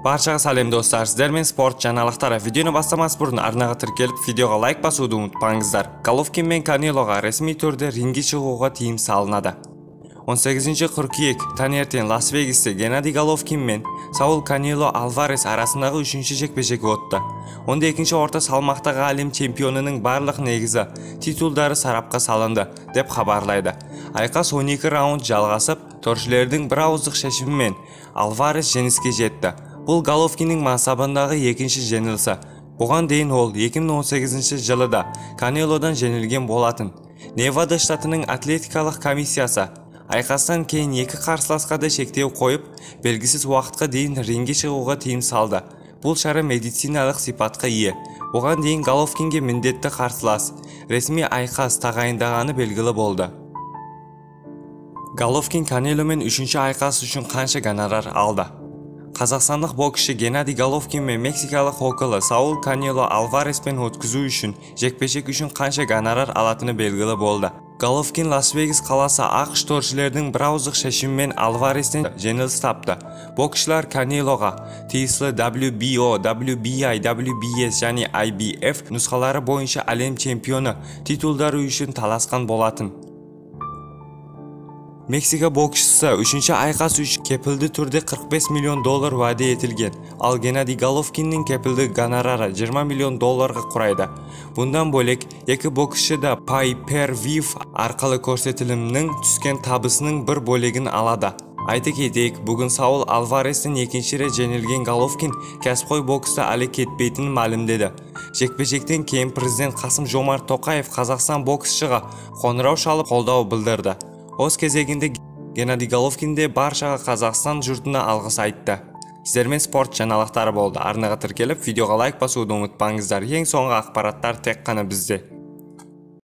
Barchaga salom do'stlar, sizlar men sport жаңалыктары. Videoni boshlamas burun arnaga tirkelib, videoga like bosuvni unutmangizlar. Golovkin men Caneloga rasmiy turda ringga chiqishga tiyim solinadi. 18-qirkuyek tаңертең Las Vegasda Gennadiy Golovkin men Saul Canelo Alvarez arasındagi 3-chi jekpejek o'tdi. 12-o'rta salmoqdagi olim chempionining barliq negizi titullari sarapqa solindi deb xabarlaydi. Ayqas 12 raund jalg'asib, torchilarning bir og'izlik shashimimen Alvarez jengishga jetdi. Бұл Golovkinning mansabındagi 2-chi jengilsa. Бұған дейін ол 2018-жылыда Canelodan jengilgan болатын. Nevada штатының atletikалық комиссиясы айқастан кейін екі қарсыласқа да шектеу қойып, белгісіз уақытқа дейін ringге шығуға тыйым салды. Бұл шара медициналық сипатқа ие. Бұған дейін Golovkinге міндетті қарсылас ресми айқас тағайындағаны белгілі болды. Golovkin Caneloмен 3-chi айқас үшін қанша гонорар алды? Қазақстандық боксшы Gennadiy Golovkin мен Мексикалық околы Saul Canelo Alvarezбен өткізу үшін жекпе-жек үшін қанша гонорар алатыны белгілі болды. Golovkin Las Vegas қаласы ақш торшылардың бір ауыздық шешімімен Alvarezден жеңіліс тапты. Боксшылар Caneloға тиесілі WBO, WBI, WBS және IBF нұсқалары бойынша әлем чемпионы титулдары үшін таласқан болатын. Meksika боксшысы 3-chi айқас үшін кепілді түрде $45 миллион вәде етілген, ал Gennadiy Golovkinning кепілді гонорары $20 миллион құрайды. Bundan бөлек, екі боксшы да pay-per-view арқылы көрсетілімнің түскен табысының бір бөлігін алады. Айта кетейік, бүгін Saul Alvarez'ten 2-chi рет жеңілген Golovkin кәсіпқой бокста әлі кетпейтінін мәлімдеді. Жекпе-жектен кейін президент Қасым-Жомарт Тоқаев Қазақстан боксшыға қоңырау шалып қолдау білдірді. Өз кезегінде Gennadiy Golovkin де баршаға Қазақстан жұртына алғыс айтты. Сіздермен спорт жаңалықтары болды. Арнаға тіркеліп, видеоға лайк басуды ұмытпаңыздар. Ең соңғы ақпараттар тек қана бізде.